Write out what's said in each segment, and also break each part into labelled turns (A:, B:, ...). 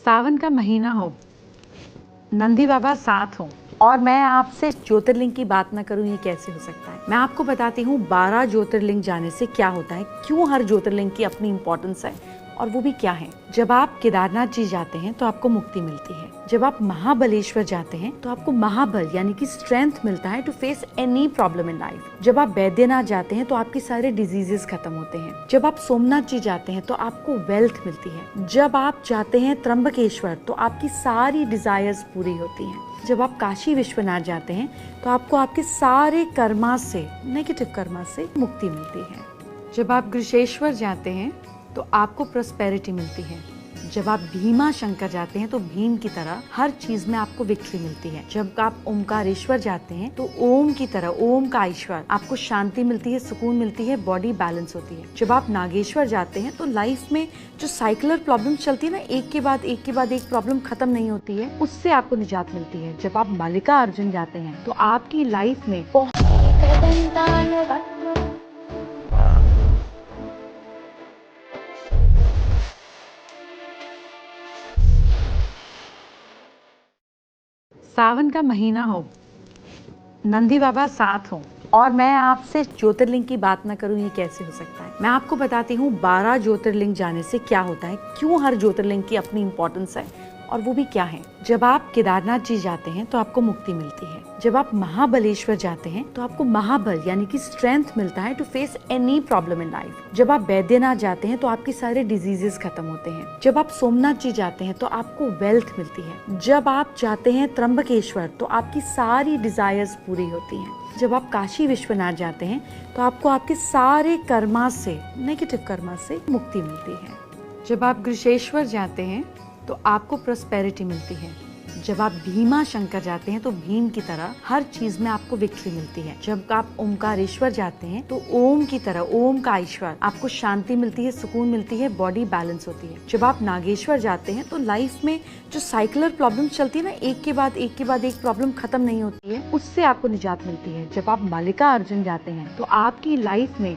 A: सावन का महीना हो, नंदी बाबा साथ हो और मैं आपसे ज्योतिर्लिंग की बात ना करूं, ये कैसे हो सकता है। मैं आपको बताती हूँ 12 ज्योतिर्लिंग जाने से क्या होता है, क्यों हर ज्योतिर्लिंग की अपनी इंपॉर्टेंस है और वो भी क्या है। जब आप केदारनाथ जी जाते हैं तो आपको मुक्ति मिलती है। जब आप महाबलेश्वर जाते हैं तो आपको महाबल यानी कि स्ट्रेंथ मिलता है to face any problem in life. जब आप बैद्यनाथ जाते हैं तो आपके सारे डिजीजेस खत्म होते हैं। जब आप सोमनाथ जी जाते हैं तो आपको वेल्थ मिलती है। जब आप जाते हैं त्र्यंबकेश्वर तो आपकी सारी डिजायर्स पूरी होती हैं। जब आप काशी विश्वनाथ जाते हैं तो आपको आपके सारे कर्मा से, नेगेटिव कर्मा से मुक्ति मिलती है। जब आप गृषेश्वर जाते हैं तो आपको प्रॉस्पेरिटी मिलती है। जब आप भीमा शंकर जाते हैं तो भीम की तरह हर चीज में आपको विक्ट्री मिलती है। जब आप ओमकारेश्वर जाते हैं तो ओम की तरह, ओम का ईश्वर, आपको शांति मिलती है, सुकून मिलती है, बॉडी बैलेंस होती है। जब आप नागेश्वर जाते हैं तो लाइफ में जो साइक्लर प्रॉब्लम चलती है ना, एक के बाद एक प्रॉब्लम खत्म नहीं होती है, उससे आपको निजात मिलती है। जब आप मल्लिकार्जुन जाते हैं तो आपकी लाइफ में सावन का महीना हो, नंदी बाबा साथ हो और मैं आपसे ज्योतिर्लिंग की बात ना करूं, ये कैसे हो सकता है। मैं आपको बताती हूँ 12 ज्योतिर्लिंग जाने से क्या होता है, क्यों हर ज्योतिर्लिंग की अपनी इंपॉर्टेंस है और वो भी क्या है। जब आप केदारनाथ जी जाते हैं तो आपको मुक्ति मिलती है। जब आप महाबलेश्वर जाते हैं तो आपको महाबल यानी कि स्ट्रेंथ मिलता है to face any problem in life. जब आप बैद्यनाथ जाते हैं तो आपके सारे डिजीजेस खत्म होते हैं। जब आप सोमनाथ जी जाते हैं तो आपको वेल्थ मिलती है। जब आप जाते हैं त्र्यंबकेश्वर तो आपकी सारी डिजायर्स पूरी होती हैं। जब आप काशी विश्वनाथ जाते हैं तो आपको आपके सारे कर्मा से, नेगेटिव कर्मा से मुक्ति मिलती है। जब आप गृषेश्वर जाते हैं तो आपको प्रॉस्पेरिटी मिलती है। जब आप भीमा शंकर जाते हैं तो भीम की तरह हर चीज में आपको विक्ट्री मिलती है। जब आप ओमकारेश्वर जाते हैं तो ओम की तरह, ओम का ईश्वर, आपको शांति मिलती है, सुकून मिलती है, बॉडी बैलेंस होती है। जब आप नागेश्वर जाते हैं तो लाइफ में जो साइक्लर प्रॉब्लम चलती है ना, एक के बाद एक प्रॉब्लम खत्म नहीं होती है, उससे आपको निजात मिलती है। जब आप मल्लिकार्जुन जाते हैं तो आपकी लाइफ में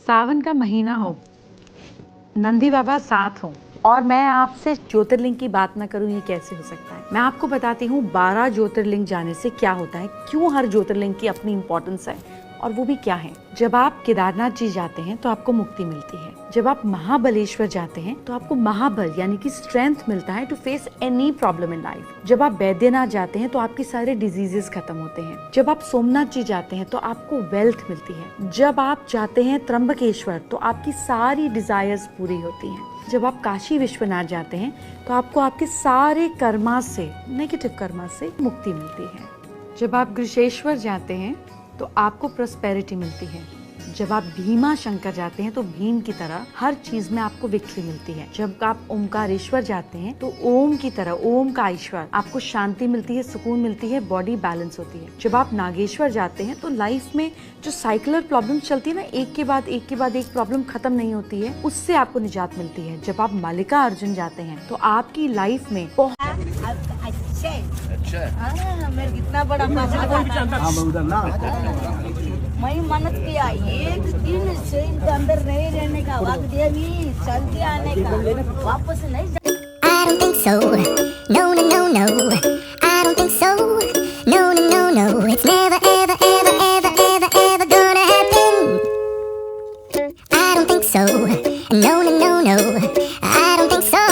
A: सावन का महीना हो, नंदी बाबा साथ हो और मैं आपसे ज्योतिर्लिंग की बात ना करूं, ये कैसे हो सकता है। मैं आपको बताती हूँ 12 ज्योतिर्लिंग जाने से क्या होता है, क्यों हर ज्योतिर्लिंग की अपनी इंपॉर्टेंस है और वो भी क्या है। जब आप केदारनाथ जी जाते हैं तो आपको मुक्ति मिलती है। जब आप महाबलेश्वर जाते हैं तो आपको महाबल यानी कि स्ट्रेंथ मिलता है to face any problem in life. जब आप बैद्यनाथ जाते हैं तो आपके सारे डिजीजेस खत्म होते हैं। जब आप सोमनाथ जी जाते हैं तो आपको वेल्थ मिलती है। जब आप जाते हैं त्र्यंबकेश्वर तो आपकी सारी डिजायर्स पूरी होती हैं। जब आप काशी विश्वनाथ जाते हैं तो आपको आपके सारे कर्मा से, नेगेटिव कर्मा से मुक्ति मिलती है। जब आप गृषेश्वर जाते हैं तो आपको प्रॉस्पेरिटी मिलती है। जब आप भीमा शंकर जाते हैं तो भीम की तरह हर चीज में आपको विक्ट्री मिलती है। जब आप ओमकारेश्वर जाते हैं तो ओम की तरह, ओम का ईश्वर, आपको शांति मिलती है, सुकून मिलती है, बॉडी बैलेंस होती है। जब आप नागेश्वर जाते हैं तो लाइफ में जो साइक्लर प्रॉब्लम चलती है ना, एक के बाद एक प्रॉब्लम खत्म नहीं होती है, उससे आपको निजात मिलती है। जब आप मल्लिकार्जुन जाते हैं तो आपकी लाइफ में
B: मेरे कितना बड़ा मैं मन्नत किया, एक दिन से इनके अंदर नहीं रहने का, वक्त देवी चल के आने का, वापस नहीं।
C: I don't think so. No, no, no, no. I don't think so. No, no, no, no. It's never, ever, ever, ever, ever, ever gonna happen. I don't think so. No, no, no, no. I don't think so.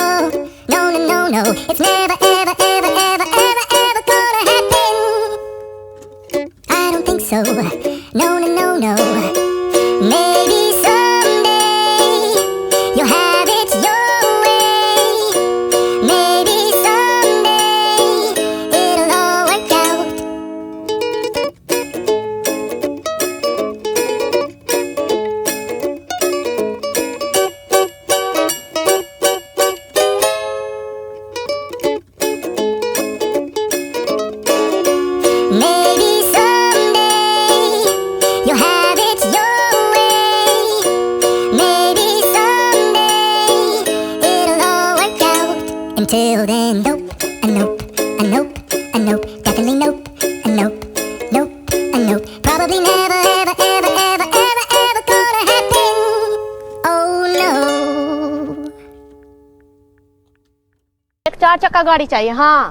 C: No, no, no, no. It's never, ever, ever, ever, ever, ever gonna happen. I don't think so. No, no, no, no. Maybe someday you'll have it your way. Maybe someday it'll all work out. Maybe someday you'll have it your way. Maybe someday it'll all work out. Until then, nope, a nope, a nope, a nope, definitely nope. probably never, ever, ever, ever, ever, ever gonna happen. Oh no.
D: एक 4 चक्का गाड़ी चाहिए। हाँ।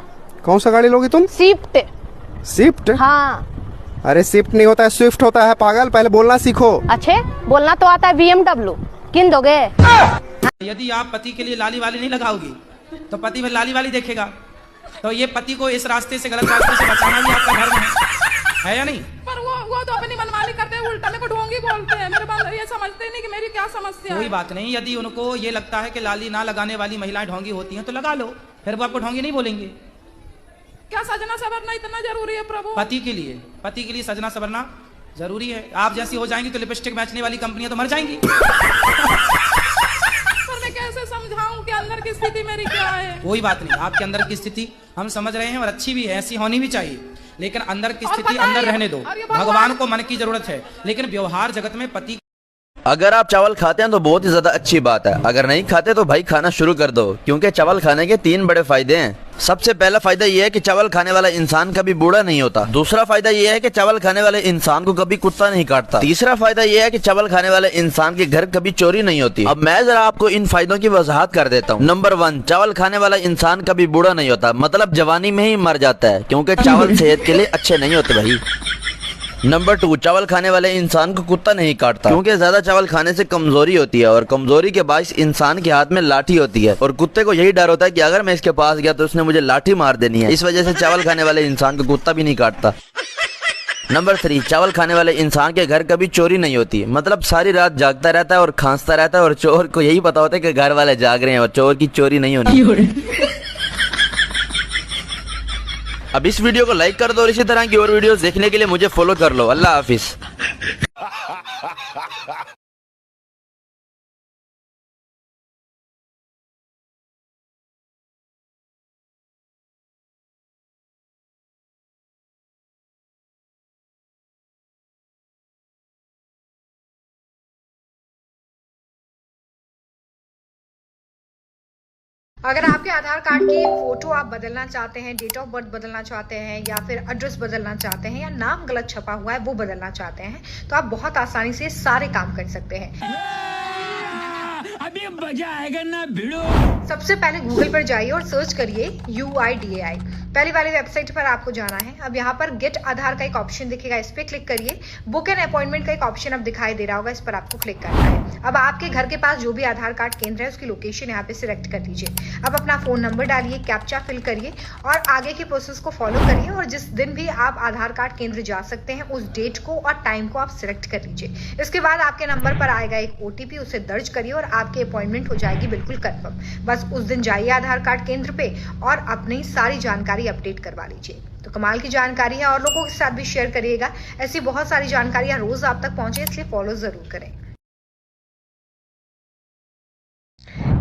E: कौन सा गाड़ी लोगी तुम?
D: स्विफ्ट।
E: स्विफ्ट?
D: हाँ।
E: अरे स्विफ्ट नहीं होता है, स्विफ्ट होता है पागल, पहले बोलना सीखो।
D: अच्छे बोलना तो आता है। BMW किन दोगे?
F: यदि आप पति के लिए लाली वाली नहीं लगाओगी तो पति में लाली वाली देखेगा, तो ये पति को इस रास्ते से, गलत रास्ते से बचाना भी आपका धर्म है या नहीं?
G: पर वो तो अपनी मनमानी करते हैं, उल्टा मेरे को ढोंगी बोलते हैं। मेरे बाल ये समझते नहीं कि मेरी क्या समस्या है।
F: कोई बात नहीं, यदि उनको ये लगता है कि लाली ना लगाने वाली महिलाएं ढोंगी होती हैं तो लगा लो, फिर वो आपको ढोंगी नहीं बोलेंगे।
G: क्या सजना सवरना इतना जरूरी है प्रभु?
F: पति के लिए सजना सवरना जरूरी है। आप जैसी हो जाएंगी तो लिपस्टिक बेचने वाली कंपनियां तो मर जाएंगी।
G: पर मैं कैसे समझाऊं कि अंदर की स्थिति मेरी क्या है?
F: कोई बात नहीं, आपके अंदर की स्थिति हम समझ रहे हैं और अच्छी भी है, ऐसी होनी भी चाहिए, लेकिन अंदर की स्थिति अंदर रहने दो। भगवान को मन की जरूरत है, लेकिन व्यवहार जगत में पति।
H: अगर आप चावल खाते हैं तो बहुत ही ज्यादा अच्छी बात है, अगर नहीं खाते तो भाई खाना शुरू कर दो, क्योंकि चावल खाने के 3 बड़े फायदे हैं। सबसे पहला फायदा यह है कि चावल खाने वाला इंसान कभी बूढ़ा नहीं होता। दूसरा फायदा यह है कि चावल खाने वाले इंसान को कभी कुत्ता नहीं काटता। तीसरा फायदा यह है कि चावल खाने वाले इंसान के घर कभी चोरी नहीं होती। अब मैं जरा आपको इन फायदों की वजाहत कर देता हूँ। नंबर 1, चावल खाने वाला इंसान कभी बूढ़ा नहीं होता, मतलब जवानी में ही मर जाता है, क्योंकि चावल सेहत के लिए अच्छे नहीं होते भाई। नंबर 2, चावल खाने वाले इंसान को कुत्ता नहीं काटता, क्योंकि ज्यादा चावल खाने से कमजोरी होती है और कमजोरी के बायस इंसान के हाथ में लाठी होती है और कुत्ते को यही डर होता है कि अगर मैं इसके पास गया तो उसने मुझे लाठी मार देनी है। इस वजह से चावल खाने वाले इंसान को कुत्ता भी नहीं काटता। नंबर 3, चावल खाने वाले इंसान के घर कभी चोरी नहीं होती, मतलब सारी रात जागता रहता है और खांसता रहता है और चोर को यही पता होता है कि घर वाले जाग रहे हैं और चोर की चोरी नहीं होनी। अब इस वीडियो को लाइक कर दो और इसी तरह की और वीडियोस देखने के लिए मुझे फॉलो कर लो। अल्लाह हाफिज।
A: अगर आपके आधार कार्ड की फोटो आप बदलना चाहते हैं, डेट ऑफ बर्थ बदलना चाहते हैं या फिर एड्रेस बदलना चाहते हैं या नाम गलत छपा हुआ है वो बदलना चाहते हैं, तो आप बहुत आसानी से सारे काम कर सकते हैं।
I: अभी मजा आएगा ना भिड़ो।
A: सबसे पहले गूगल पर जाइए और सर्च करिए UIDAI। पहली वाली वेबसाइट पर आपको जाना है। अब यहाँ पर गेट आधार का एक ऑप्शन दिखेगा, इस पर क्लिक करिए। बुक एन अपॉइंटमेंट का एक ऑप्शन अब दिखाई दे रहा होगा, इस पर आपको क्लिक करना है। अब आपके घर के पास जो भी आधार कार्ड केंद्र है उसकी लोकेशन यहाँ पे सिलेक्ट कर लीजिए। अब अपना फोन नंबर डालिए, कैप्चा फिल करिए और आगे की प्रोसेस को फॉलो करिए और जिस दिन भी आप आधार कार्ड केंद्र जा सकते हैं उस डेट को और टाइम को आप सिलेक्ट कर लीजिए। इसके बाद आपके नंबर पर आएगा एक OTP, उसे दर्ज करिए और आपकी अपॉइंटमेंट हो जाएगी बिल्कुल कंफर्म। बस उस दिन जाइए आधार कार्ड केंद्र पे और अपनी सारी जानकारी अपडेट करवा लीजिए। तो कमाल की जानकारी है और लोगों के साथ भी शेयर करिएगा। ऐसी बहुत सारी जानकारियां रोज आप तक पहुंचे, इसलिए फॉलो जरूर करें।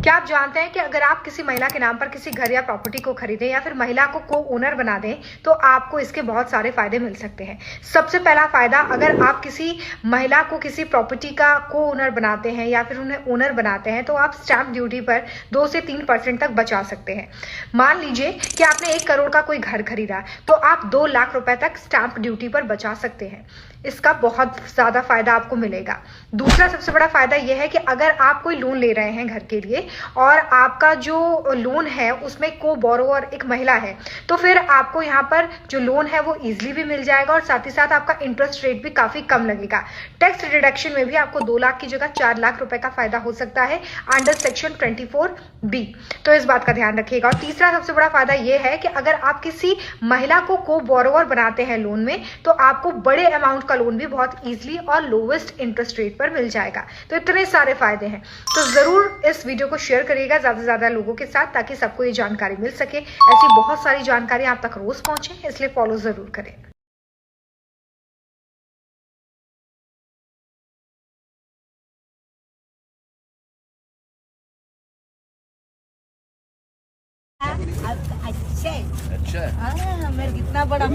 A: क्या आप जानते हैं कि अगर आप किसी महिला के नाम पर किसी घर या प्रॉपर्टी को खरीदें या फिर महिला को को-ओनर बना दें तो आपको इसके बहुत सारे फायदे मिल सकते हैं। सबसे पहला फायदा, अगर आप किसी महिला को किसी प्रॉपर्टी का को-ओनर बनाते हैं या फिर उन्हें ओनर बनाते हैं तो आप स्टैंप ड्यूटी पर 2 से 3% तक बचा सकते हैं। मान लीजिए कि आपने 1 करोड़ का कोई घर खरीदा तो आप 2 लाख रुपए तक स्टैंप ड्यूटी पर बचा सकते हैं। इसका बहुत ज्यादा फायदा आपको मिलेगा। दूसरा सबसे बड़ा फायदा यह है कि अगर आप कोई लोन ले रहे हैं घर के लिए और आपका जो लोन है उसमें को बोरोवर एक महिला है तो फिर आपको यहाँ पर जो लोन है वो इजीली भी मिल जाएगा और साथ ही साथ आपका इंटरेस्ट रेट भी काफी कम लगेगा। टैक्स रिडक्शन में भी आपको 2 लाख की जगह 4 लाख रुपए का फायदा हो सकता है अंडर सेक्शन 24B। तो इस बात का ध्यान रखिएगा। और तीसरा सबसे बड़ा फायदा यह है कि अगर आप किसी महिला को बोरोवर बनाते हैं लोन में तो आपको बड़े अमाउंट का लोन भी बहुत इजीली और लोवेस्ट इंटरेस्ट रेट पर मिल जाएगा। तो इतने सारे फायदे हैं, तो जरूर इस वीडियो को शेयर करिएगा ज्यादा से ज्यादा लोगों के साथ ताकि सबको ये जानकारी मिल सके। ऐसी बहुत सारी जानकारी आप तक रोज पहुंचे, इसलिए फॉलो जरूर करें।
B: अच्छा मेरा कितना बड़ा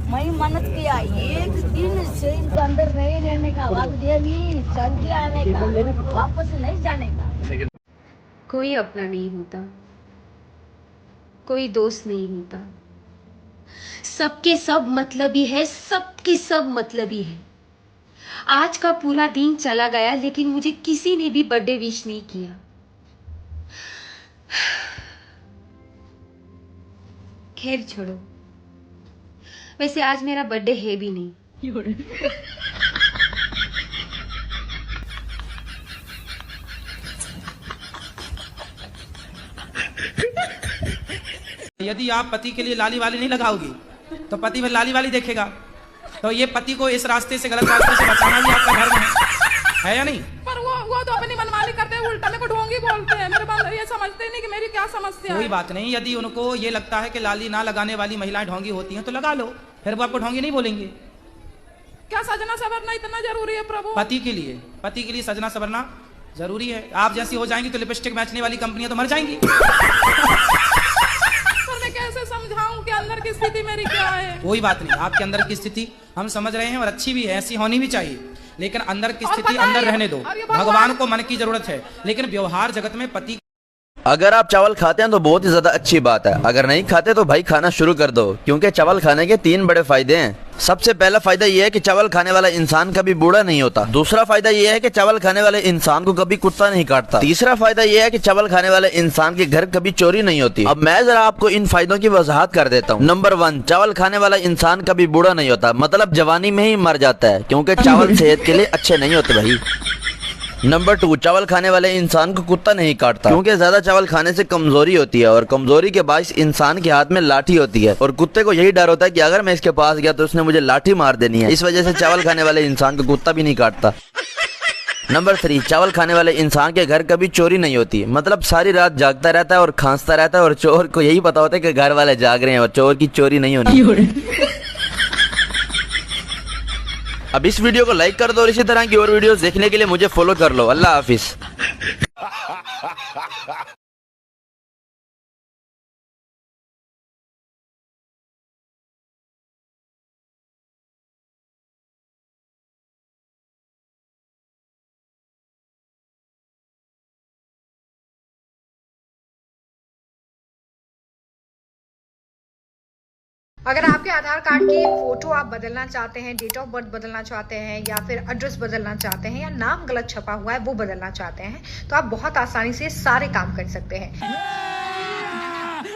B: मैं मन्नत किया, एक दिन से इनके अंदर नहीं रहने का, वक्त दिया भी चल के आने का, वापस नहीं जाने का।
J: कोई अपना नहीं होता, कोई दोस्त नहीं होता, सबके सब मतलबी है, सबकी सब मतलबी है। आज का पूरा दिन चला गया लेकिन मुझे किसी ने भी बर्थडे विश नहीं किया। खैर छोड़ो, वैसे आज मेरा बर्थडे है भी नहीं।
F: यदि आप पति के लिए लाली वाली नहीं लगाओगी तो पति फिर लाली वाली देखेगा। तो ये पति को इस रास्ते से, गलत रास्ते से बचाना भी आपका धर्म है या नहीं?
G: पर वो तो अपनी मनमानी करते हैं, उल्टा मेरे को ढोंगी बोलते हैं। मेरे बाल ये समझते नहीं कि मेरी क्या समस्या है।
F: कोई बात नहीं, यदि उनको ये लगता है कि लाली ना लगाने वाली महिलाएं ढोंगी होती हैं तो लगा लो, फिर वो आपको ढोंगी नहीं बोलेंगे।
G: क्या सजना सवरना इतना जरूरी है प्रभु?
F: पति के लिए सजना सवरना जरूरी है। आप जैसी हो जाएंगी तो लिपस्टिक बेचने वाली कंपनियां तो मर जाएंगी।
G: मैं कैसे समझाऊं कि अंदर की स्थिति मेरी क्या है?
F: कोई बात नहीं, आपके अंदर की स्थिति हम समझ रहे हैं और अच्छी भी है, ऐसी होनी भी चाहिए, लेकिन अंदर की स्थिति अंदर रहने दो। भगवान को मन की जरूरत है, लेकिन व्यवहार जगत में पति।
H: अगर आप चावल खाते हैं तो बहुत ही ज्यादा अच्छी बात है। अगर नहीं खाते तो भाई खाना शुरू कर दो, क्योंकि चावल खाने के 3 बड़े फायदे हैं। सबसे पहला फायदा यह है कि चावल खाने वाला इंसान कभी बूढ़ा नहीं होता। दूसरा फायदा यह है कि चावल खाने वाले इंसान को कभी कुत्ता नहीं काटता। तीसरा फायदा यह है कि चावल खाने वाले इंसान के घर कभी चोरी नहीं होती। अब मैं जरा आपको इन फायदों की वजाहत कर देता हूँ। नंबर 1, चावल खाने वाला इंसान कभी बूढ़ा नहीं होता, मतलब जवानी में ही मर जाता है, क्योंकि चावल सेहत के लिए अच्छे नहीं होते भाई। नंबर 2, चावल खाने वाले इंसान को कुत्ता नहीं काटता, क्योंकि ज्यादा चावल खाने से कमजोरी होती है और कमजोरी के बायस इंसान के हाथ में लाठी होती है और कुत्ते को यही डर होता है कि अगर मैं इसके पास गया तो उसने मुझे लाठी मार देनी है। इस वजह से चावल खाने वाले इंसान को कुत्ता भी नहीं काटता। नंबर 3, चावल खाने वाले इंसान के घर कभी चोरी नहीं होती, मतलब सारी रात जागता रहता है और खांसता रहता है और चोर को यही पता होता है कि घर वाले जाग रहे हैं और चोर की चोरी नहीं होनी। अब इस वीडियो को लाइक कर दो और इसी तरह की और वीडियोस देखने के लिए मुझे फॉलो कर लो। अल्लाह हाफिज।
A: अगर आपके आधार कार्ड की फोटो आप बदलना चाहते हैं, डेट ऑफ बर्थ बदलना चाहते हैं या फिर एड्रेस बदलना चाहते हैं या नाम गलत छपा हुआ है वो बदलना चाहते हैं तो आप बहुत आसानी से सारे काम कर सकते हैं।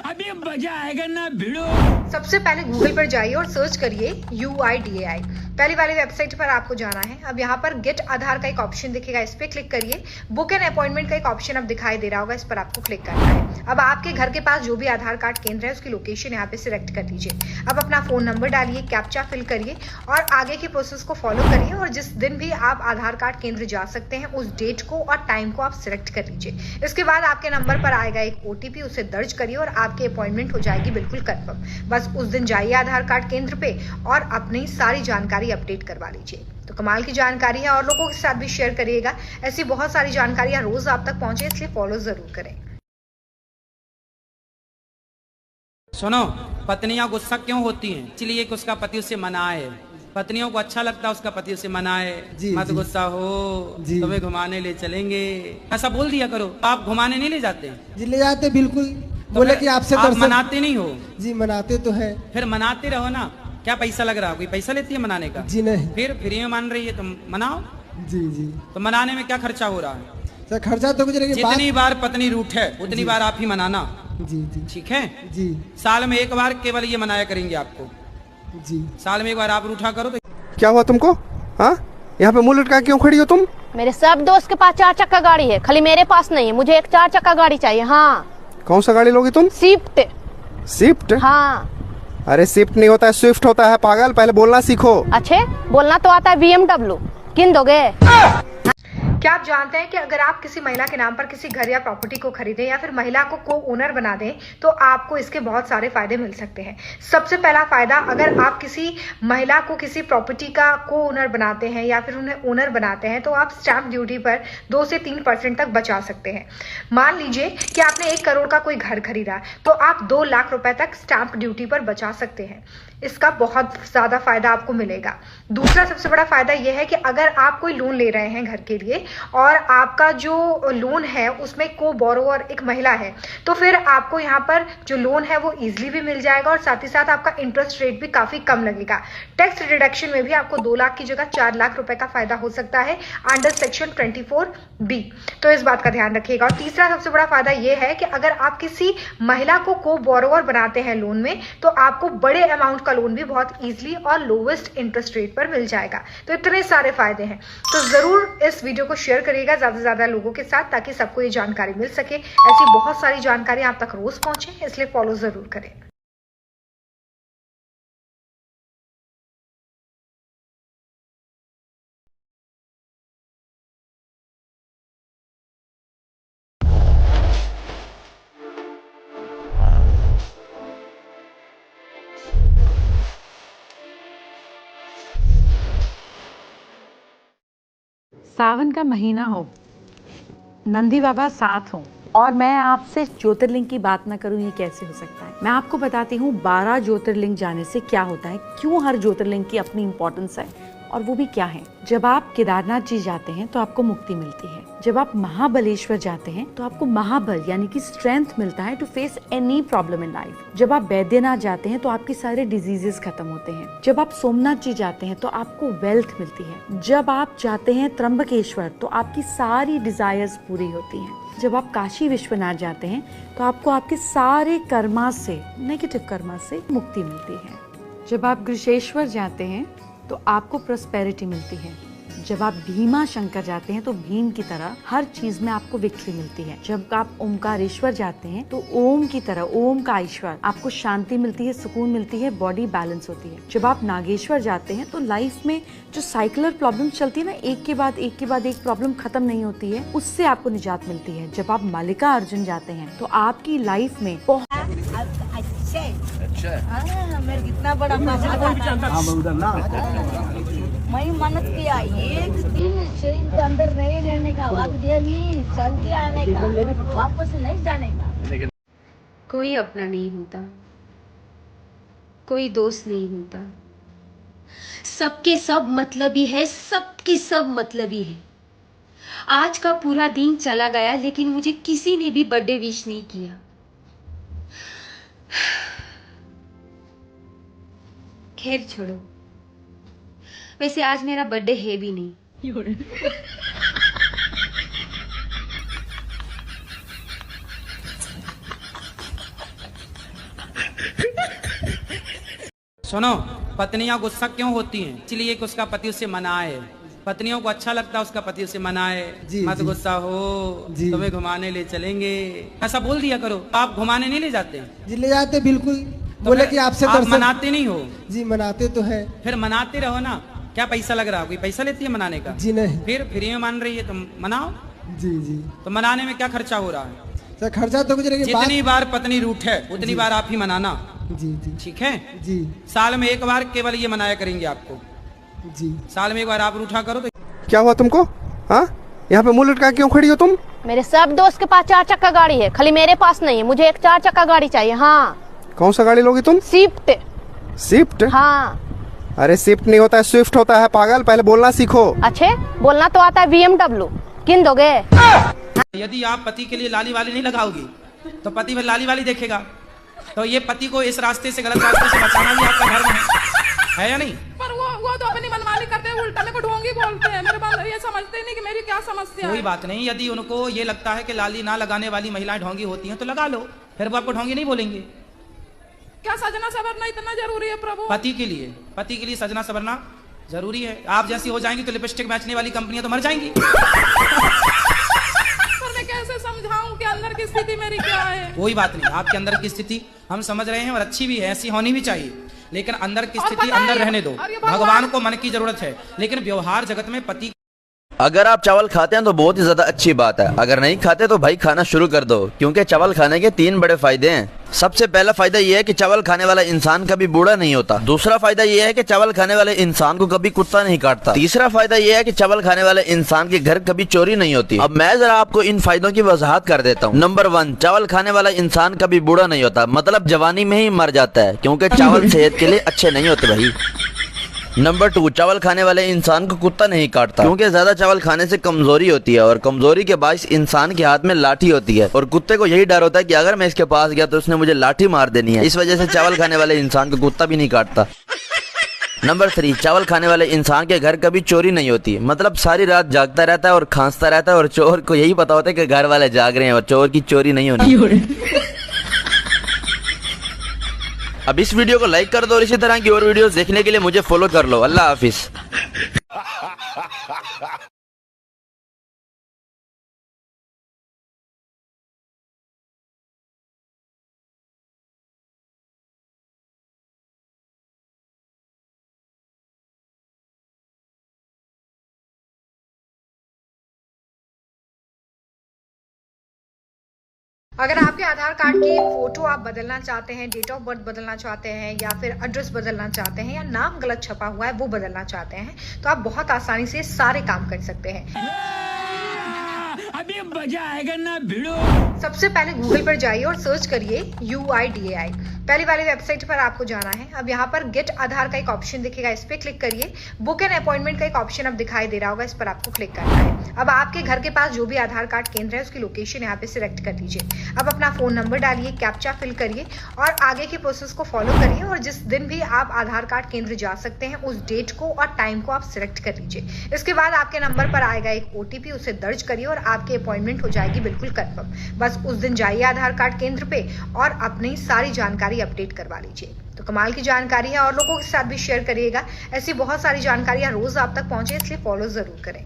I: अभी मजा आएगा ना भिड़ो।
A: सबसे पहले गूगल पर जाइए और सर्च करिए UIDAI। पहली वाली वेबसाइट पर आपको जाना है। अब यहाँ पर गेट आधार का एक ऑप्शन दिखेगा, इस पर क्लिक करिए। बुक एन अपॉइंटमेंट का एक ऑप्शन अब दिखाई दे रहा होगा, इस पर आपको क्लिक करना है। अब आपके घर के पास जो भी आधार कार्ड केंद्र है उसकी लोकेशन यहाँ पे सिलेक्ट कर लीजिए। अब अपना फोन नंबर डालिए, कैप्चा फिल करिए और आगे की प्रोसेस को फॉलो करिए और जिस दिन भी आप आधार कार्ड केंद्र जा सकते हैं उस डेट को और टाइम को आप सिलेक्ट कर लीजिए। इसके बाद आपके नंबर पर आएगा एक OTP, उसे दर्ज करिए और आपकी अपॉइंटमेंट हो जाएगी बिल्कुल कंफर्म। बस उस दिन जाइए आधार कार्ड केंद्र पे और अपनी सारी जानकारी अपडेट करवा लीजिए। तो कमाल की जानकारी है और लोगों के साथ भी शेयर करिएगा। ऐसी बहुत सारी जानकारियां रोज आप तक पहुंचे, इसलिए फॉलो जरूर करें।
F: सुनो, पत्नियां गुस्सा क्यों होती हैं? इसलिए कि उसका पति उससे मनाए। पत्नियों को अच्छा लगता है उसका पति उससे मनाए, मत गुस्सा हो, तुम्हें घुमाने ले चलेंगे, ऐसा बोल दिया करो। आप घुमाने नहीं ले जाते?
K: जी ले जाते, बिल्कुल।
F: तो
K: बोले कि आपसे
F: आप मनाते नहीं हो?
K: जी मनाते तो है।
F: फिर मनाते रहो ना। क्या पैसा लग रहा है? कोई पैसा लेती है मनाने का?
K: जी नहीं।
F: फिर फ्री में मान रही है तो मनाओ।
K: जी जी।
F: तो मनाने में क्या खर्चा हो रहा है?
K: सर खर्चा तो कुछ नहीं।
F: जितनी बार पत्नी रूठे उतनी बार आप ही मनाना।
K: जी जी।
F: ठीक है
K: जी।
F: साल में एक बार केवल ये मनाया करेंगे आपको।
K: जी।
F: साल में एक बार आप रूठा करो तो।
E: क्या हुआ तुमको? हाँ, यहाँ पे मुंह लटका क्यों खड़ी हो तुम?
D: मेरे सब दोस्त के पास 4 चक्का गाड़ी है, खाली मेरे पास नहीं है। मुझे एक 4 चक्का गाड़ी चाहिए। हाँ।
E: कौन सा गाड़ी लोगी तुम?
D: स्विफ्ट।
E: स्विफ्ट?
D: हाँ।
E: अरे स्विफ्ट नहीं होता है, स्विफ्ट होता है पागल, पहले बोलना सीखो।
D: अच्छे बोलना तो आता है। BMW किन दोगे?
A: क्या आप जानते हैं कि अगर आप किसी महिला के नाम पर किसी घर या प्रॉपर्टी को खरीदें या फिर महिला को ओनर बना दें तो आपको इसके बहुत सारे फायदे मिल सकते हैं। सबसे पहला फायदा, अगर आप किसी महिला को किसी प्रॉपर्टी का ओनर बनाते हैं या फिर उन्हें ओनर बनाते हैं तो आप स्टैंप ड्यूटी पर 2 से 3% तक बचा सकते हैं। मान लीजिए कि आपने 1 करोड़ का कोई घर खरीदा तो आप 2 लाख रुपए तक स्टैंप ड्यूटी पर बचा सकते हैं।
L: इसका बहुत ज़्यादा फ़ायदा आपको मिलेगा। दूसरा सबसे बड़ा फ़ायदा यह है कि अगर आप कोई लोन ले रहे हैं घर के लिए और आपका जो लोन है उसमें को बोरोवर एक महिला है, तो फिर आपको यहाँ पर जो लोन है वो ईजिली भी मिल जाएगा और साथ ही साथ आपका इंटरेस्ट रेट भी काफ़ी कम लगेगा। टैक्स डिडक्शन में भी आपको 2 लाख की जगह 4 लाख रुपए का फ़ायदा हो सकता है अंडर सेक्शन 24B, तो इस बात का ध्यान रखिएगा। और तीसरा सबसे बड़ा फ़ायदा यह है कि अगर आप किसी महिला को बोरोवर बनाते हैं लोन में, तो आपको बड़े अमाउंट का लोन भी बहुत ईजिली और लोवेस्ट इंटरेस्ट रेट पर मिल जाएगा। तो इतने सारे फायदे हैं, तो जरूर इस वीडियो को शेयर करिएगा ज्यादा से ज्यादा लोगों के साथ ताकि सबको ये जानकारी मिल सके। ऐसी बहुत सारी जानकारी आप तक रोज पहुंचे, इसलिए फॉलो जरूर करें।
A: सावन का महीना हो, नंदी बाबा साथ हो और मैं आपसे ज्योतिर्लिंग की बात ना करूं, ये कैसे हो सकता है। मैं आपको बताती हूँ 12 ज्योतिर्लिंग जाने से क्या होता है, क्यों हर ज्योतिर्लिंग की अपनी इंपॉर्टेंस है और वो भी क्या है। जब आप केदारनाथ जी जाते हैं तो आपको मुक्ति मिलती है। जब आप महाबलेश्वर जाते हैं तो आपको महाबल यानी कि स्ट्रेंथ मिलता है to face any problem in life. जब आप बैद्यनाथ जाते हैं तो आपके सारे डिजीजेस खत्म होते हैं। जब आप सोमनाथ जी जाते हैं तो आपको वेल्थ मिलती है। जब आप जाते हैं त्र्यंबकेश्वर तो आपकी सारी डिजायर्स पूरी होती हैं। जब आप काशी विश्वनाथ जाते हैं तो आपको आपके सारे कर्मा से, नेगेटिव कर्मा से मुक्ति मिलती है। जब आप गृहेश्वर जाते हैं तो आपको प्रॉस्पेरिटी मिलती है। जब आप भीमा शंकर जाते हैं तो भीम की तरह हर चीज में आपको विक्ट्री मिलती है। जब आप ओमकारेश्वर जाते हैं तो ओम की तरह, ओम का ईश्वर, आपको शांति मिलती है, सुकून मिलती है, बॉडी बैलेंस होती है। जब आप नागेश्वर जाते हैं तो लाइफ में जो साइक्लर प्रॉब्लम चलती है ना, एक के बाद एक प्रॉब्लम खत्म नहीं होती है, उससे आपको निजात मिलती है। जब आप मल्लिका अर्जुन जाते हैं तो आपकी लाइफ में
B: अच्छा मेरे कितना बड़ा मैं मनत किया, एक दिन ट्रेन के अंदर नहीं रहने का, वक्त दिया नहीं, चल के आने का, वापस नहीं जाने का।
J: कोई अपना नहीं होता, कोई दोस्त नहीं होता, सबके सब मतलबी है, सबकी सब मतलबी है। आज का पूरा दिन चला गया लेकिन मुझे किसी ने भी बर्थडे विश नहीं किया। खैर छोड़ो, वैसे आज मेरा बर्थडे है भी नहीं।
F: सुनो, पत्नियां गुस्सा क्यों होती हैं? इसलिए कि उसका पति उससे मनाए। पत्नियों को अच्छा लगता है उसका पति उससे मनाए, मत गुस्सा हो, तुम्हें घुमाने ले चलेंगे, ऐसा बोल दिया करो। आप घुमाने नहीं ले जाते?
K: जी ले जाते, बिल्कुल। तो बोले कि आपसे
F: आप मनाते नहीं हो?
K: जी मनाते तो है।
F: फिर मनाते रहो ना। क्या पैसा लग रहा है? कोई पैसा लेती है मनाने का?
K: जी नहीं।
F: फिर फ्री में मान रही है तो मनाओ।
K: जी जी।
F: तो मनाने में क्या खर्चा हो रहा है?
K: सर खर्चा तो कुछ नहीं।
F: जितनी बार पत्नी रूठे उतनी बार आप ही मनाना।
K: जी जी।
F: ठीक है
K: जी।
F: साल में एक बार केवल ये मनाया करेंगे आपको।
K: जी।
F: साल में एक बार आप रूठा करो तो।
E: क्या हुआ तुमको? हाँ, यहाँ पे मुंह लटका क्यों खड़ी हो तुम?
D: मेरे सब दोस्त के पास 4 चक्का गाड़ी है, खाली मेरे पास नहीं है। मुझे एक 4 चक्का गाड़ी चाहिए। हाँ।
E: कौन सा गाड़ी लोगी तुम?
D: स्विफ्ट।
E: स्विफ्ट?
D: हाँ।
E: अरे स्विफ्ट नहीं होता है, स्विफ्ट होता है पागल, पहले बोलना सीखो।
D: अच्छे, बोलना तो आता है। BMW किन दोगे?
F: यदि आप पति के लिए लाली वाली नहीं लगाओगी तो पति फिर लाली वाली देखेगा। तो ये पति को इस रास्ते से, गलत रास्ते से बचाना भी आपका धर्म है या नहीं?
G: पर वो तो अपनी मनमानी करते हैं, उल्टा को ढोंगी बोलते हैं। मेरे बाल ये समझते नहीं कि मेरी क्या समस्या है।
F: कोई बात नहीं, यदि उनको ये लगता है कि लाली ना लगाने वाली महिलाएं ढोंगी होती हैं तो लगा लो, फिर वो आपको ढोंगी नहीं बोलेंगे।
G: क्या सजना सवरना इतना जरूरी है प्रभु?
F: पति के लिए सजना सवरना जरूरी है। आप जैसी हो जाएंगी तो लिपस्टिक बेचने वाली कंपनियां तो मर जाएंगी।
G: मैं कैसे समझाऊं कि अंदर की स्थिति मेरी क्या है?
F: कोई बात नहीं, आपके अंदर की स्थिति हम समझ रहे हैं और अच्छी भी है, ऐसी होनी भी चाहिए, लेकिन अंदर की स्थिति अंदर रहने दो। भगवान को मन की जरूरत है, लेकिन व्यवहार जगत में पति।
H: अगर आप चावल खाते हैं तो बहुत ही ज्यादा अच्छी बात है। अगर नहीं खाते तो भाई खाना शुरू कर दो, क्योंकि चावल खाने के 3 बड़े फायदे हैं। सबसे पहला फायदा यह है कि चावल खाने वाला इंसान कभी बूढ़ा नहीं होता। दूसरा फायदा यह है कि चावल खाने वाले इंसान को कभी कुत्ता नहीं काटता। तीसरा फायदा यह है कि चावल खाने वाले इंसान के घर कभी चोरी नहीं होती। अब मैं जरा आपको इन फायदों की वजाहत कर देता हूँ। नंबर 1, चावल खाने वाला इंसान कभी बूढ़ा नहीं होता, मतलब जवानी में ही मर जाता है, क्योंकि चावल सेहत के लिए अच्छे नहीं होते भाई। नंबर 2, चावल खाने वाले इंसान को कुत्ता नहीं काटता, क्योंकि ज्यादा चावल खाने से कमजोरी होती है और कमजोरी के बायस इंसान के हाथ में लाठी होती है और कुत्ते को यही डर होता है कि अगर मैं इसके पास गया तो उसने मुझे लाठी मार देनी है। इस वजह से चावल खाने वाले इंसान को कुत्ता भी नहीं काटता। नंबर 3, चावल खाने वाले इंसान के घर कभी चोरी नहीं होती, मतलब सारी रात जागता रहता है और खांसता रहता है और चोर को यही पता होता है कि घर वाले जाग रहे हैं और चोर की चोरी नहीं होनी। अब इस वीडियो को लाइक कर दो और इसी तरह की और वीडियोस देखने के लिए मुझे फॉलो कर लो। अल्लाह हाफिज।
L: अगर आपके आधार कार्ड की फोटो आप बदलना चाहते हैं, डेट ऑफ बर्थ बदलना चाहते हैं या फिर एड्रेस बदलना चाहते हैं या नाम गलत छपा हुआ है वो बदलना चाहते हैं तो आप बहुत आसानी से सारे काम कर सकते हैं।
I: अभी मजा आएगा ना भिड़ो।
L: सबसे पहले गूगल पर जाइए और सर्च करिए UIDAI। पहली वाली वेबसाइट पर आपको जाना है। अब यहाँ पर गेट आधार का एक ऑप्शन दिखेगा, इस पर क्लिक करिए। बुक एन अपॉइंटमेंट का एक ऑप्शन अब दिखाई दे रहा होगा, इस पर आपको क्लिक करना है। अब आपके घर के पास जो भी आधार कार्ड केंद्र है उसकी लोकेशन यहाँ पे सिलेक्ट कर लीजिए। अब अपना फोन नंबर डालिए, कैप्चा फिल करिए और आगे की प्रोसेस को फॉलो करिए और जिस दिन भी आप आधार कार्ड केंद्र जा सकते हैं उस डेट को और टाइम को आप सिलेक्ट कर लीजिए। इसके बाद आपके नंबर पर आएगा एक OTP, उसे दर्ज करिए और आपकी अपॉइंटमेंट हो जाएगी बिल्कुल कंफर्म। बस उस दिन जाइए आधार कार्ड केंद्र पे और अपनी सारी जानकारी अपडेट करवा लीजिए। तो कमाल की जानकारी है और लोगों के साथ भी शेयर करिएगा। ऐसी बहुत सारी जानकारियां रोज आप तक पहुंचे, इसलिए फॉलो जरूर करें।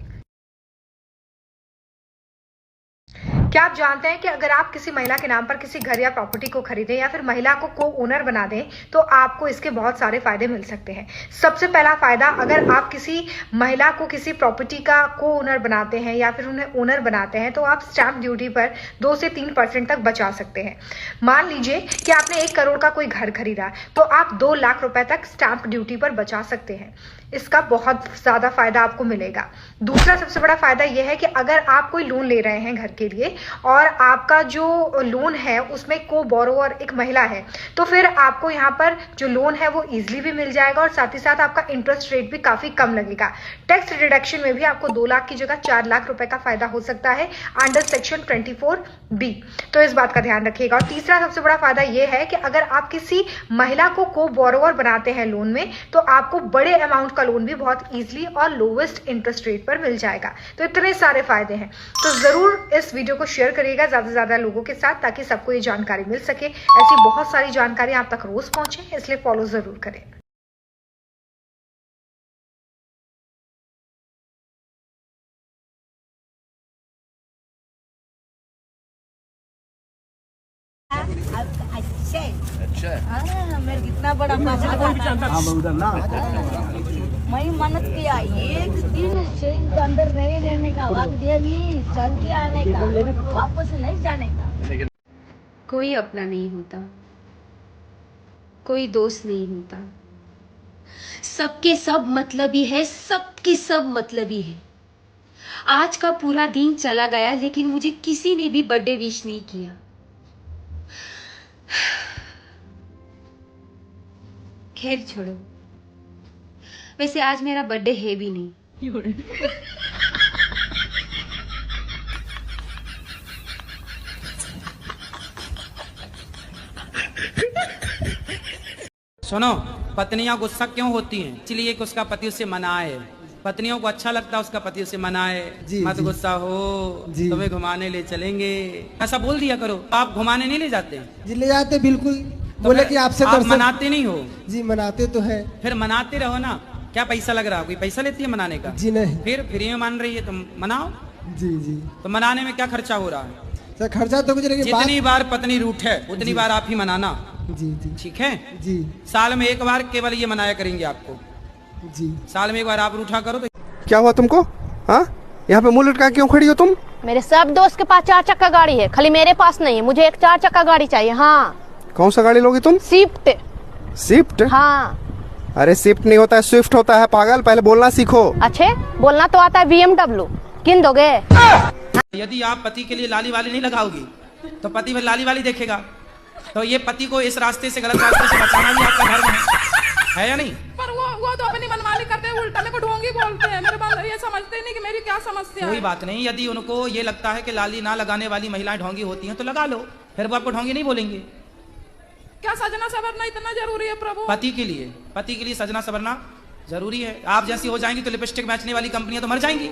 L: क्या आप जानते हैं कि अगर आप किसी महिला के नाम पर किसी घर या प्रॉपर्टी को खरीदें या फिर महिला को ओनर बना दें तो आपको इसके बहुत सारे फायदे मिल सकते हैं। सबसे पहला फायदा, अगर आप किसी महिला को किसी प्रॉपर्टी का ओनर बनाते हैं या फिर उन्हें ओनर बनाते हैं तो आप स्टैंप ड्यूटी पर 2 से 3% तक बचा सकते हैं। मान लीजिए कि आपने 1 करोड़ का कोई घर खरीदा तो आप 2 लाख रुपए तक स्टैंप ड्यूटी पर बचा सकते हैं। इसका बहुत ज्यादा फायदा आपको मिलेगा। दूसरा सबसे बड़ा फायदा यह है कि अगर आप कोई लोन ले रहे हैं घर के लिए और आपका जो लोन है उसमें को बोरोवर एक महिला है तो फिर आपको यहाँ पर जो लोन है वो इजीली भी मिल जाएगा और साथ ही साथ आपका इंटरेस्ट रेट भी काफी कम लगेगा। टैक्स डिडक्शन में भी आपको 2 लाख की जगह 4 लाख रुपए का फायदा हो सकता है अंडर सेक्शन 24B। तो इस बात का ध्यान रखिएगा। और तीसरा सबसे बड़ा फायदा यह है कि अगर आप किसी महिला को बोरोवर बनाते हैं लोन में तो आपको बड़े अमाउंट लोन भी बहुत इजीली और लोवेस्ट इंटरेस्ट रेट पर मिल जाएगा। तो इतने सारे फायदे हैं, तो जरूर इस वीडियो को शेयर करिएगा ज्यादा से ज्यादा लोगों के साथ ताकि सबको ये जानकारी मिल सके। ऐसी बहुत सारी जानकारी आप तक रोज पहुंचे, इसलिए फॉलो जरूर करें।
B: अच्छा मेरे कितना बड़ा मैं मन्नत किया एक दिन से अंदर नहीं रहने का, वक्त देवी चल के आने का, वापस नहीं जाने का।
J: कोई अपना नहीं होता, कोई दोस्त नहीं होता, सबके सब मतलबी है, सबकी सब मतलबी है। आज का पूरा दिन चला गया लेकिन मुझे किसी ने भी बर्थडे विश नहीं किया। खैर छोड़ो, वैसे आज मेरा बर्थडे है भी नहीं।
F: सुनो, पत्नियां गुस्सा क्यों होती हैं? इसलिए कि उसका पति उससे मनाए। पत्नियों को अच्छा लगता है उसका पति उससे मनाए, मत गुस्सा हो, तुम्हें घुमाने ले चलेंगे, ऐसा बोल दिया करो। आप घुमाने नहीं ले जाते?
K: जी ले जाते बिल्कुल।
F: तो
K: बोले कि आपसे
F: आप मनाते नहीं हो?
K: जी मनाते तो है।
F: फिर मनाते रहो ना। क्या पैसा लग रहा है? कोई पैसा लेती है मनाने का?
K: जी नहीं।
F: फिर फ्री में मान रही है तो मनाओ।
K: जी जी।
F: तो मनाने में क्या खर्चा हो रहा है?
K: सर खर्चा तो कुछ नहीं।
F: जितनी बार पत्नी रूठे उतनी बार आप ही मनाना।
K: जी जी
F: ठीक है
K: जी।
F: साल में 1 बार केवल ये मनाया करेंगे आपको।
K: जी
F: साल में 1 बार आप रूठा करो तो।
E: क्या हुआ तुमको? हाँ, यहाँ पे मुंह लटका क्यों खड़ी हो तुम?
D: मेरे सब दोस्त के पास 4 चक्का गाड़ी है, खाली मेरे पास नहीं है। मुझे एक 4 चक्का गाड़ी चाहिए। हाँ
E: कौन सा गाड़ी लोगी तुम?
D: स्विफ्ट।
E: स्विफ्ट?
D: हाँ।
E: अरे स्विफ्ट नहीं होता है, स्विफ्ट होता है पागल, पहले बोलना सीखो।
D: अच्छे बोलना तो आता है BMW। किन दोगे?
F: यदि आप पति के लिए लाली वाली नहीं लगाओगी तो पति में लाली वाली देखेगा, तो ये पति को इस रास्ते से, गलत रास्ते से बचाना भी आपका धर्म है या नहीं?
G: पर वो तो अपनी मनमानी करते हैं, उल्टा मेरे को ढोंगी बोलते हैं। मेरे बाल ये समझते नहीं कि मेरी क्या समस्या है।
F: कोई बात नहीं, यदि उनको ये लगता है कि लाली ना लगाने वाली महिलाएं ढोंगी होती हैं तो लगा लो, फिर वो आपको ढोंगी नहीं बोलेंगे।
G: क्या सजना सवरना इतना जरूरी है प्रभु?
F: पति के लिए सजना सवरना जरूरी है। आप जैसी हो जाएंगी तो लिपस्टिक बेचने वाली कंपनियां तो मर जाएंगी।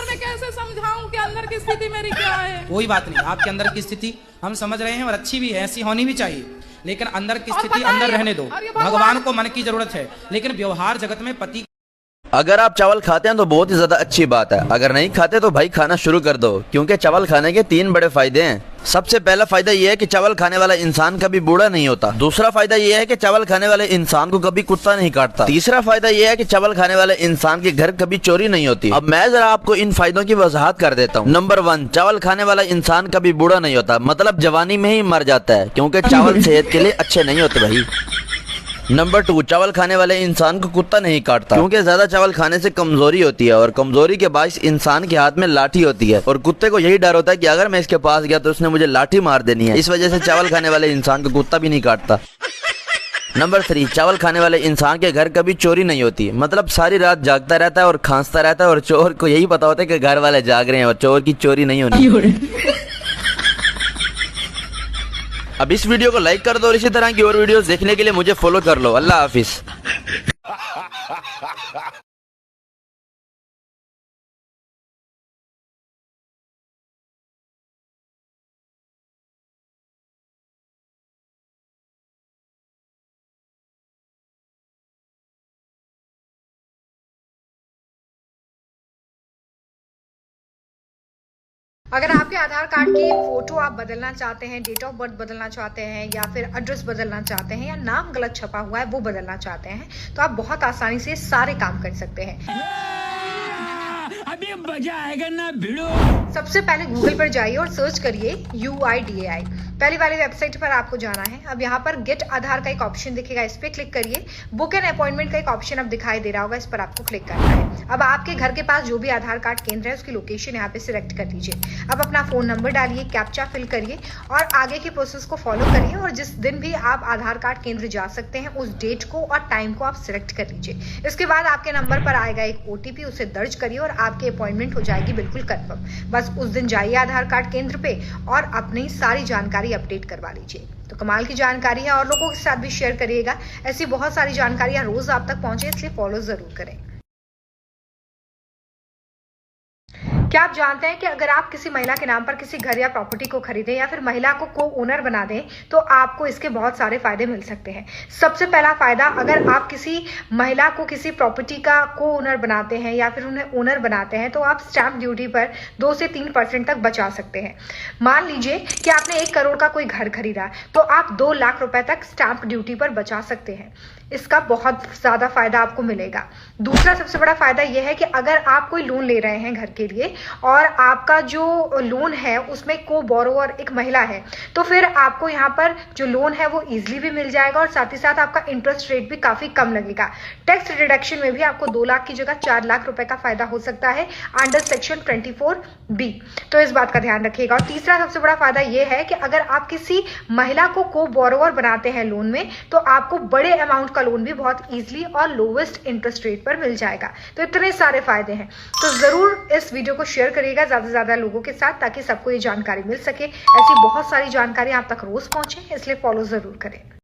G: मैं कैसे समझाऊं कि अंदर की स्थिति मेरी क्या है?
F: कोई बात नहीं, आपके अंदर की स्थिति हम समझ रहे हैं और अच्छी भी है, ऐसी होनी भी चाहिए, लेकिन अंदर की स्थिति अंदर रहने दो। भगवान को मन की जरूरत है, लेकिन व्यवहार जगत में पति।
H: अगर आप चावल खाते हैं तो बहुत ही ज्यादा अच्छी बात है, अगर नहीं खाते तो भाई खाना शुरू कर दो, क्योंकि चावल खाने के 3 बड़े फायदे हैं। सबसे पहला फायदा यह है कि चावल खाने वाला इंसान कभी बूढ़ा नहीं होता। दूसरा फायदा यह है कि चावल खाने वाले इंसान को कभी कुत्ता नहीं काटता। तीसरा फायदा यह है कि चावल खाने वाले इंसान के घर कभी चोरी नहीं होती। अब मैं जरा आपको इन फायदों की वजाहत कर देता हूँ। नंबर 1, चावल खाने वाला इंसान कभी बूढ़ा नहीं होता, मतलब जवानी में ही मर जाता है, क्योंकि चावल सेहत के लिए अच्छे नहीं होते भाई। नंबर 2, चावल खाने वाले इंसान को कुत्ता नहीं काटता, क्योंकि ज्यादा चावल खाने से कमजोरी होती है और कमजोरी के बायस इंसान के हाथ में लाठी होती है और कुत्ते को यही डर होता है कि अगर मैं इसके पास गया तो उसने मुझे लाठी मार देनी है। इस वजह से चावल खाने वाले इंसान को कुत्ता भी नहीं काटता। नंबर 3, चावल खाने वाले इंसान के घर कभी चोरी नहीं होती, मतलब सारी रात जागता रहता है और खांसता रहता है और चोर को यही पता होता है कि घर वाले जाग रहे हैं और चोर की चोरी नहीं होनी। अब इस वीडियो को लाइक कर दो और इसी तरह की और वीडियोस देखने के लिए मुझे फॉलो कर लो। अल्लाह हाफिज।
L: अगर आपके आधार कार्ड की फोटो आप बदलना चाहते हैं, डेट ऑफ बर्थ बदलना चाहते हैं या फिर एड्रेस बदलना चाहते हैं या नाम गलत छपा हुआ है वो बदलना चाहते हैं, तो आप बहुत आसानी से सारे काम कर सकते हैं।
I: अभी मजा आएगा ना भिड़ो।
L: सबसे पहले गूगल पर जाइए और सर्च करिए UIDAI। पहली वाली वेबसाइट पर आपको जाना है। अब यहाँ पर गेट आधार का एक ऑप्शन दिखेगा, इस पर क्लिक करिए। बुक एन अपॉइंटमेंट का एक ऑप्शन अब दिखाई दे रहा होगा, इस पर आपको क्लिक करना है। अब आपके घर के पास जो भी आधार कार्ड केंद्र है उसकी लोकेशन यहाँ पे सिलेक्ट कर दीजिए। अब अपना फोन नंबर डालिए, कैप्चा फिल करिए और आगे की प्रोसेस को फॉलो करिए और जिस दिन भी आप आधार कार्ड केंद्र जा सकते हैं उस डेट को और टाइम को आप सिलेक्ट कर लीजिए। इसके बाद आपके नंबर पर आएगा एक OTP, उसे दर्ज करिए और आपकी अपॉइंटमेंट हो जाएगी बिल्कुल कंफर्म। बस उस दिन जाइए आधार कार्ड केंद्र पे और अपनी सारी जानकारी अपडेट करवा लीजिए। तो कमाल की जानकारी है और लोगों के साथ भी शेयर करिएगा। ऐसी बहुत सारी जानकारियां रोज आप तक पहुंचे, इसलिए फॉलो जरूर करें। क्या आप जानते हैं कि अगर आप किसी महिला के नाम पर किसी घर या प्रॉपर्टी को खरीदें या फिर महिला को ओनर बना दें तो आपको इसके बहुत सारे फायदे मिल सकते हैं। सबसे पहला फायदा, अगर आप किसी महिला को किसी प्रॉपर्टी का ओनर बनाते हैं या फिर उन्हें ओनर बनाते हैं तो आप स्टैंप ड्यूटी पर 2 से 3% तक बचा सकते हैं। मान लीजिए कि आपने 1 करोड़ का कोई घर खरीदा तो आप 2 लाख रुपए तक स्टैंप ड्यूटी पर बचा सकते हैं। इसका बहुत ज्यादा फायदा आपको मिलेगा। दूसरा सबसे बड़ा फायदा यह है कि अगर आप कोई लोन ले रहे हैं घर के लिए और आपका जो लोन है उसमें को बोरोवर एक महिला है तो फिर आपको यहाँ पर जो लोन है वो इजीली भी मिल जाएगा और साथ ही साथ आपका इंटरेस्ट रेट भी काफी कम लगेगा। टैक्स डिडक्शन में भी आपको 2 लाख की जगह 4 लाख रुपए का फायदा हो सकता है अंडर सेक्शन 24B। तो इस बात का ध्यान रखिएगा। और तीसरा सबसे बड़ा फायदा यह है कि अगर आप किसी महिला को बोरोवर बनाते हैं लोन में तो आपको बड़े अमाउंट का लोन भी बहुत इजीली और लोवेस्ट इंटरेस्ट रेट पर मिल जाएगा। तो इतने सारे फायदे हैं, तो जरूर इस वीडियो को शेयर करिएगा ज्यादा से ज्यादा लोगों के साथ ताकि सबको ये जानकारी मिल सके। ऐसी बहुत सारी जानकारी आप तक रोज पहुंचे, इसलिए फॉलो जरूर करें।